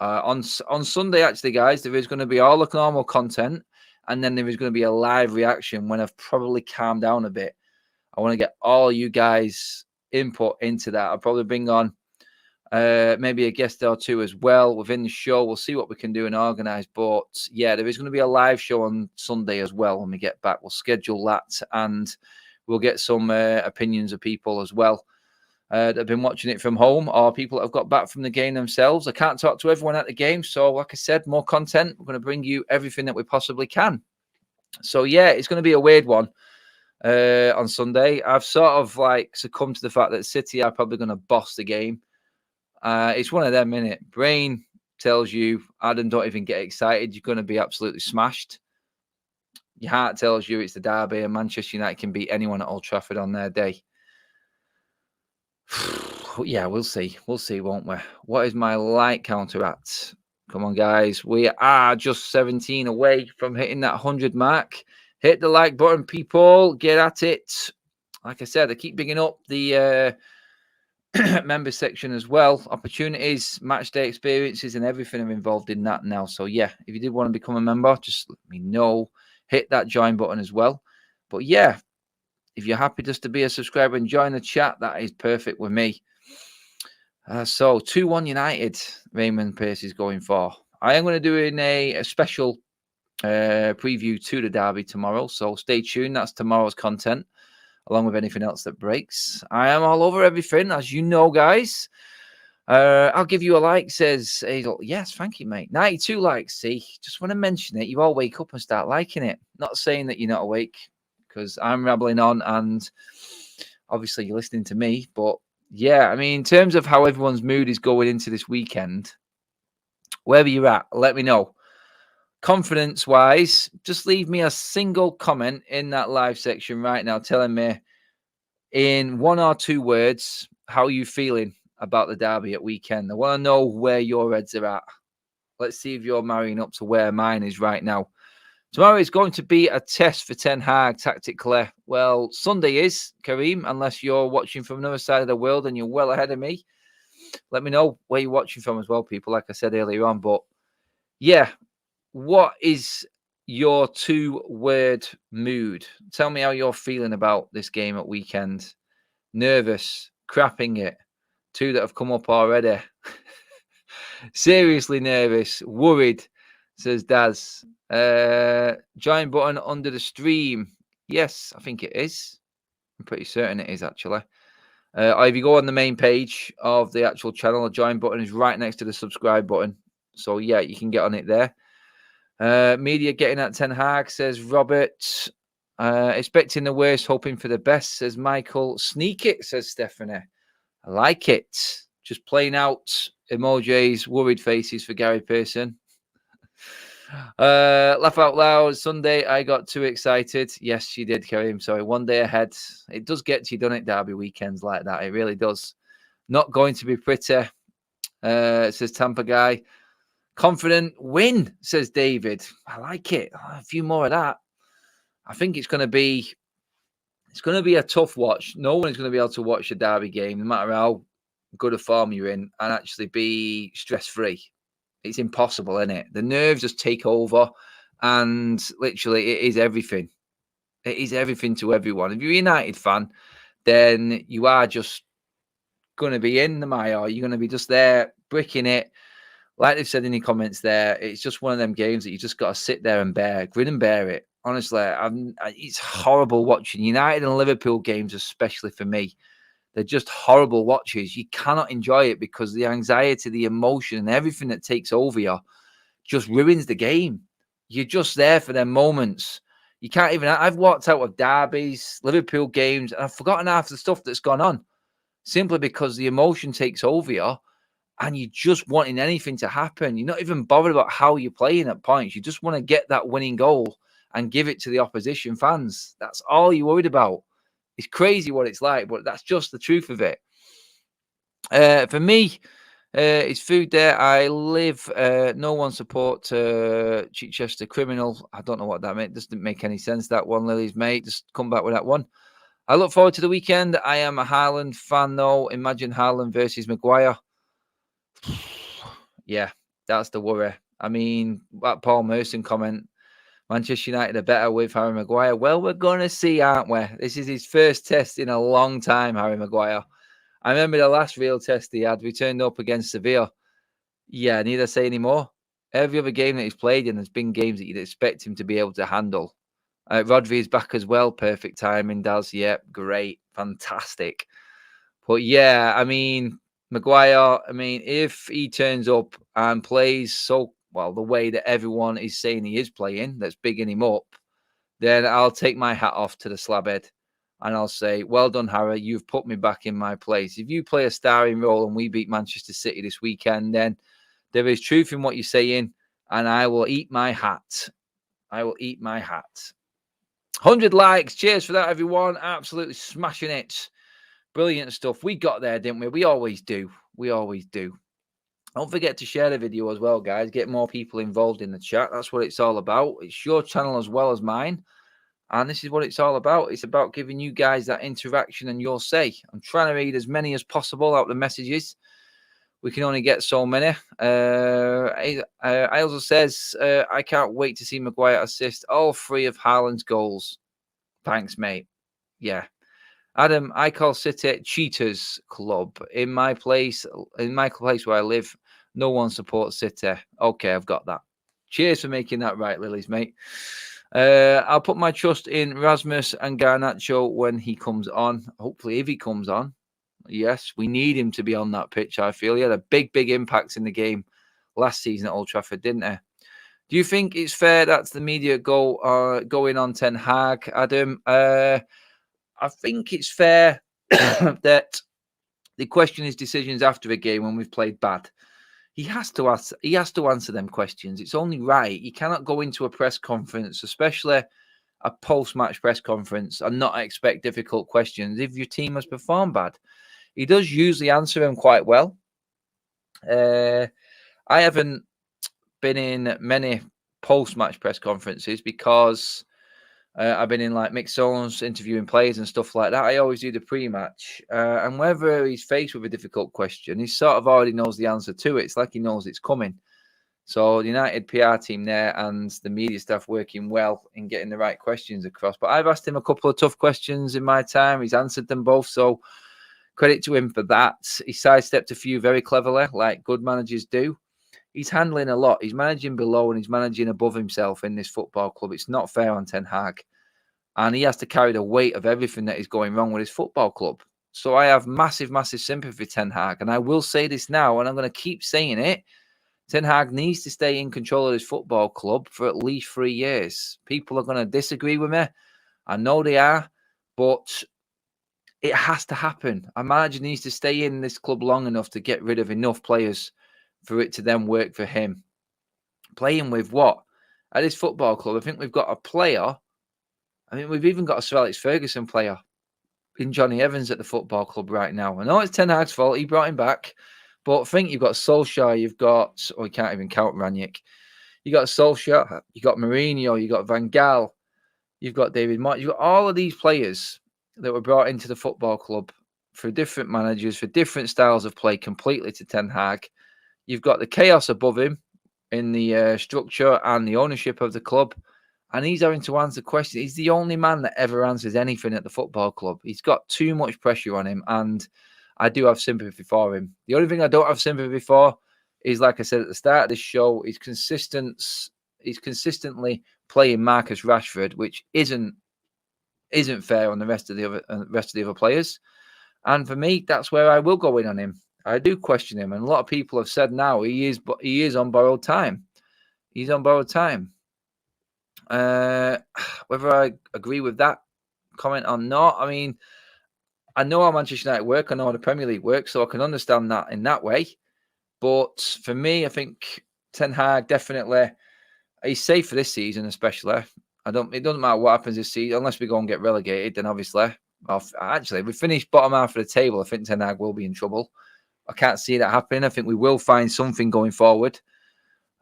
on Sunday. Actually, guys, there is going to be all the normal content, and then there is going to be a live reaction when I've probably calmed down a bit. I want to get all you guys' input into that. I'll probably bring on maybe a guest or two as well within the show. We'll see what we can do and organize. But yeah, there is going to be a live show on Sunday as well when we get back. We'll schedule that, and we'll get some opinions of people as well that have been watching it from home, or people that have got back from the game themselves. I can't talk to everyone at the game, so like I said, more content. We're going to bring you everything that we possibly can. So yeah, it's going to be a weird one on Sunday. I've sort of like succumbed to the fact that City are probably going to boss the game. It's one of them, innit? Brain tells you, Adam, don't even get excited. You're going to be absolutely smashed. Your heart tells you it's the derby, and Manchester United can beat anyone at Old Trafford on their day. Yeah, we'll see. We'll see, won't we? What is my like counter at? Come on, guys. We are just 17 away from hitting that 100 mark. Hit the like button, people. Get at it. Like I said, I keep bigging up the member section as well. Opportunities, match day experiences, and everything are involved in that now. So yeah, if you did want to become a member, just let me know. Hit that join button as well. But yeah, if you're happy just to be a subscriber and join the chat, that is perfect with me. So 2-1 United, Raymond Pearce is going for. I am going to do a special preview to the derby tomorrow. So stay tuned. That's tomorrow's content, along with anything else that breaks. I am all over everything, as you know, guys. I'll give you a like, says Hazel. Yes, thank you, mate. 92 likes. See, just want to mention it. You all wake up and start liking it. Not saying that you're not awake, because I'm rambling on, and obviously you're listening to me. But yeah, I mean, in terms of how everyone's mood is going into this weekend, wherever you're at, let me know. Confidence-wise, just leave me a single comment in that live section right now telling me in 1 or 2 words how you feeling about the derby at weekend. I want to know where your heads are at. Let's see if you're marrying up to where mine is right now. Tomorrow is going to be a test for Ten Hag tactically. Well, Sunday is, Kareem, unless you're watching from another side of the world and you're well ahead of me. Let me know where you're watching from as well, people, like I said earlier on. But yeah, what is your 2-word mood? Tell me how you're feeling about this game at weekend. Nervous, crapping it. 2 that have come up already. Seriously nervous, worried, says Daz. Join button under the stream. Yes, I think it is. I'm pretty certain it is, actually. Or if you go on the main page of the actual channel, the join button is right next to the subscribe button. So, yeah, you can get on it there. Media getting at Ten Hag, says Robert. Expecting the worst, hoping for the best, says Michael. Sneak it, says Stephanie. I like it. Just playing out emojis, worried faces for Gary Pearson. Laugh out loud. Sunday, I got too excited. Yes, you did, Kareem. Sorry, 1 day ahead. It does get to you, doesn't it, derby weekends like that? It really does. Not going to be pretty, says Tampa guy. Confident win, says David. I like it. A few more of that. I think it's going to be a tough watch. No one is going to be able to watch a derby game, no matter how good a form you're in, and actually be stress-free. It's impossible, isn't it? The nerves just take over, and literally it is everything. It is everything to everyone. If you're a United fan, then you are just going to be in the mire. You're going to be just there, bricking it. Like they've said in the comments there, it's just one of them games that you just got to sit there and grin and bear it. Honestly, it's horrible watching United and Liverpool games, especially for me. They're just horrible watches. You cannot enjoy it because the anxiety, the emotion, and everything that takes over you just ruins the game. You're just there for them moments. You can't even... I've walked out of derbies, Liverpool games, and I've forgotten half the stuff that's gone on simply because the emotion takes over you and you're just wanting anything to happen. You're not even bothered about how you're playing at points. You just want to get that winning goal and give it to the opposition fans. That's all you're worried about. It's crazy what it's like, but that's just the truth of it. For me, Is food there? I live. No one support Chichester criminal. I don't know what that meant. Doesn't make any sense. That one, Lily's mate. Just come back with that one. I look forward to the weekend. I am a Haaland fan, though. Imagine Haaland versus Maguire. Yeah, that's the worry. I mean, that Paul Merson comment, Manchester United are better with Harry Maguire. Well, we're going to see, aren't we? This is his first test in a long time, Harry Maguire. I remember the last real test he had. We turned up against Sevilla. Yeah, need I say any more? Every other game that he's played in, there's been games that you'd expect him to be able to handle. Rodri is back as well. Perfect timing, Daz. Yep, great. Fantastic. But yeah, I mean, Maguire, I mean, if he turns up and plays so well the way that everyone is saying he is playing, that's bigging him up, then I'll take my hat off to the slabhead and I'll say, well done, Harry. You've put me back in my place. If you play a starring role and we beat Manchester City this weekend, then there is truth in what you're saying, and I will eat my hat. I will eat my hat. 100 likes. Cheers for that, everyone. Absolutely smashing it. Brilliant stuff. We got there, didn't we? We always do. We always do. Don't forget to share the video as well, guys. Get more people involved in the chat. That's what it's all about. It's your channel as well as mine. And this is what it's all about. It's about giving you guys that interaction and your say. I'm trying to read as many as possible out of the messages. We can only get so many. I also says, I can't wait to see Maguire assist all 3 of Haaland's goals. Thanks, mate. Yeah. Adam, I call City Cheaters Club. In my place where I live, no one supports City. Okay, I've got that. Cheers for making that right, Lilies, mate. I'll put my trust in Rasmus and Garnacho when he comes on. Hopefully, if he comes on. Yes, we need him to be on that pitch, I feel. He had a big impact in the game last season at Old Trafford, didn't he? Do you think it's fair that's the media going on Ten Hag, Adam? I think it's fair that they question his decisions after a game when we've played bad. He has to answer them questions. It's only right. You cannot go into a press conference, especially a post-match press conference, and not expect difficult questions if your team has performed bad. He does usually answer them quite well. I haven't been in many post-match press conferences because I've been in like mixed zones, interviewing players and stuff like that. I always do the pre-match. And whether he's faced with a difficult question, he sort of already knows the answer to it. It's like he knows it's coming. So the United PR team there and the media staff working well in getting the right questions across. But I've asked him a couple of tough questions in my time. He's answered them both. So credit to him for that. He sidestepped a few very cleverly, like good managers do. He's handling a lot. He's managing below and he's managing above himself in this football club. It's not fair on Ten Hag. And he has to carry the weight of everything that is going wrong with his football club. So I have massive sympathy for Ten Hag. And I will say this now, and I'm going to keep saying it. Ten Hag needs to stay in control of his football club for at least 3 years. People are going to disagree with me. I know they are. But it has to happen. A manager needs to stay in this club long enough to get rid of enough players for it to then work for him. Playing with what? At this football club, I think we've got a player. I mean, we've even got a Sir Alex Ferguson player in Johnny Evans at the football club right now. I know it's Ten Hag's fault. He brought him back. But I think you've got Solskjaer, you've got, you can't even count Ranić. You got Solskjaer, you got Mourinho, you got Van Gaal, you've got David Moyes. You've got all of these players that were brought into the football club for different managers, for different styles of play, completely to Ten Hag. You've got the chaos above him in the structure and the ownership of the club. And he's having to answer questions. He's the only man that ever answers anything at the football club. He's got too much pressure on him. And I do have sympathy for him. The only thing I don't have sympathy for is, like I said at the start of this show, he's consistently playing Marcus Rashford, which isn't fair on the rest of the other players. And for me, that's where I will go in on him. I do question him, and a lot of people have said now he is on borrowed time. He's on borrowed time. Whether I agree with that comment or not, I mean, I know how Manchester United work. I know how the Premier League works, so I can understand that in that way. But for me, I think Ten Hag definitely, he's safe for this season, especially. It doesn't matter what happens this season, unless we go and get relegated, then obviously, actually, if we finish bottom half of the table, I think Ten Hag will be in trouble. I can't see that happening. I think we will find something going forward.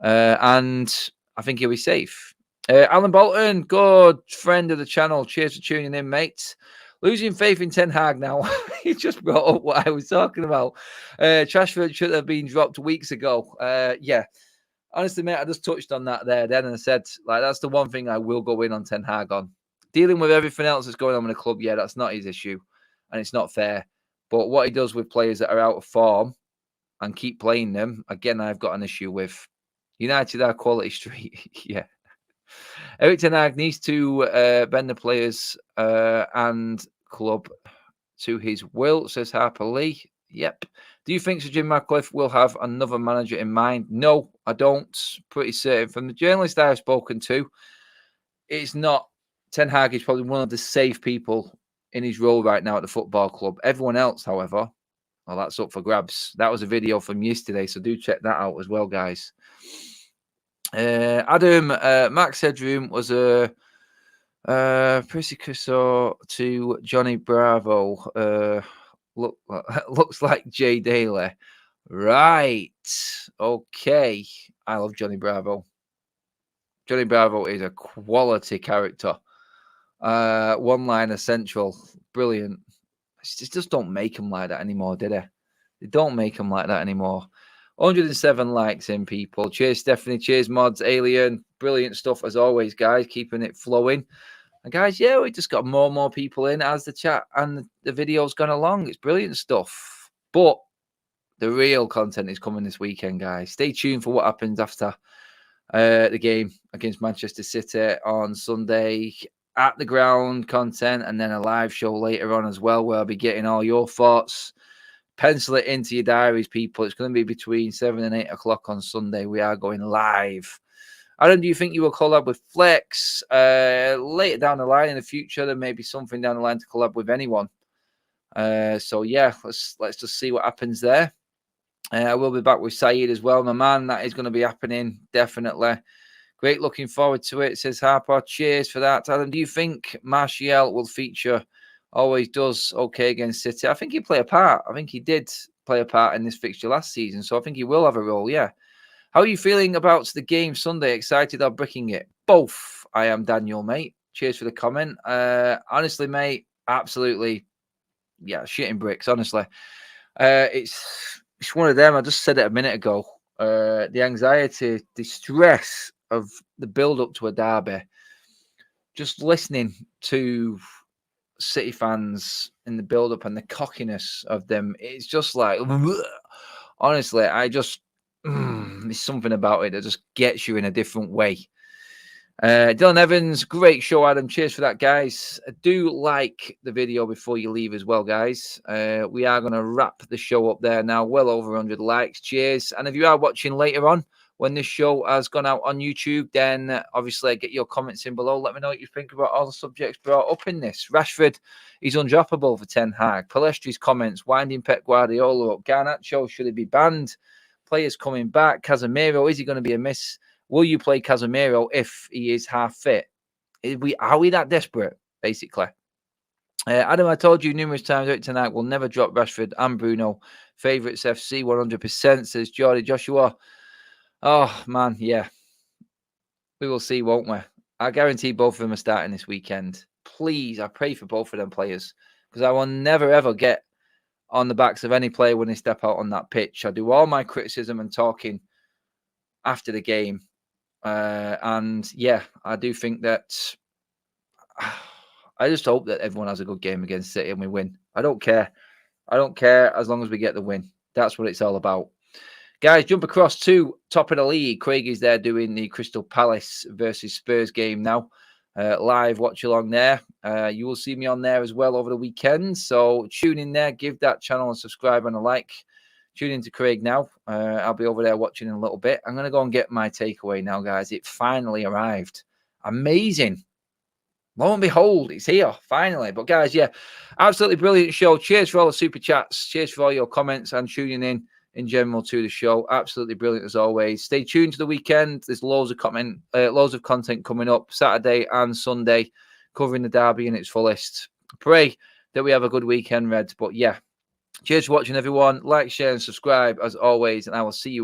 And I think he'll be safe. Alan Bolton, good friend of the channel. Cheers for tuning in, mates. Losing faith in Ten Hag now. He just brought up what I was talking about. Rashford should have been dropped weeks ago. Yeah. Honestly, mate, I just touched on that there then, and I said, like, that's the one thing I will go in on Ten Hag on. Dealing with everything else that's going on in the club, yeah, that's not his issue, and it's not fair. But what he does with players that are out of form and keep playing them, again, I've got an issue with. United are quality street, yeah. Eric Ten Hag needs to bend the players and club to his will, says Harper Lee. Yep. Do you think Sir Jim Ratcliffe will have another manager in mind? No, I don't. Pretty certain. From the journalist I've spoken to, it's not. Ten Hag is probably one of the safe people in his role right now at the football club. Everyone else, however, well, that's up for grabs. That was a video from yesterday, so do check that out as well, guys. Adam, Max Headroom was a precursor to Johnny Bravo. Looks like Jay Daly. Right. Okay. I love Johnny Bravo. Johnny Bravo is a quality character. One-liner central. Brilliant. Just don't make him like that anymore, did they? They don't make him like that anymore. 107 likes in, people. Cheers, Stephanie. Cheers, Mods. Alien. Brilliant stuff as always, guys. Keeping it flowing. And guys, yeah, we just got more and more people in as the chat and the video's gone along. It's brilliant stuff. But the real content is coming this weekend, guys. Stay tuned for what happens after the game against Manchester City on Sunday. At the ground content, and then a live show later on as well, where I'll be getting all your thoughts. Pencil it into your diaries, people. It's going to be between 7 and 8 o'clock on Sunday. We are going live. Adam, do you think you will collab with Flex later down the line in the future? There may be something down the line to collab with anyone. So yeah, let's just see what happens there. I will be back with Saeed as well, my man. That is going to be happening, definitely. Great, looking forward to it, says Harper. Cheers for that. Adam, do you think Martial will feature? Always does okay against City. I think he play a part. I think he did play a part in this fixture last season, so I think he will have a role, yeah. How are you feeling about the game Sunday? Excited or bricking it? Both. I am Daniel, mate. Cheers for the comment. Honestly, mate, absolutely, yeah, shitting bricks, honestly. It's one of them. I just said it a minute ago. The anxiety, the stress of the build-up to a derby, just listening to City fans in the build-up and the cockiness of them, it's just like, honestly, there's something about it that just gets you in a different way. Dylan Evans, great show, Adam. Cheers for that, guys. Do like the video before you leave as well, guys. We are going to wrap the show up there now. Well over 100 likes. Cheers. And if you are watching later on, when this show has gone out on YouTube, then obviously get your comments in below. Let me know what you think about all the subjects brought up in this. Rashford is undroppable for Ten Hag. Palestri's comments, winding Pep Guardiola up. Garnacho, should he be banned? Players coming back. Casemiro, is he going to be a miss? Will you play Casemiro if he is half fit? Are we that desperate, basically? Adam, I told you numerous times out tonight, we'll never drop Rashford and Bruno. Favourites FC 100%, says Jordy Joshua. Oh, man, yeah. We will see, won't we? I guarantee both of them are starting this weekend. Please, I pray for both of them players, because I will never, ever get on the backs of any player when they step out on that pitch. I do all my criticism and talking after the game. And yeah, I do think that I just hope that everyone has a good game against City and we win. I don't care. I don't care as long as we get the win. That's what it's all about. Guys, jump across to top of the league. Craig is there doing the Crystal Palace versus Spurs game now. Live watch along there. You will see me on there as well over the weekend. So tune in there, give that channel a subscribe and a like. Tune in to Craig now. I'll be over there watching in a little bit. I'm going to go and get my takeaway now, guys. It finally arrived. Amazing. Lo and behold, it's here, finally. But, guys, yeah, absolutely brilliant show. Cheers for all the super chats. Cheers for all your comments and tuning in general to the show. Absolutely brilliant as always. Stay tuned to the weekend. There's loads of content coming up Saturday and Sunday, covering the derby in its fullest. Pray that we have a good weekend, Reds. But, yeah, Cheers for watching, everyone. Like, share, and subscribe as always, and I will see you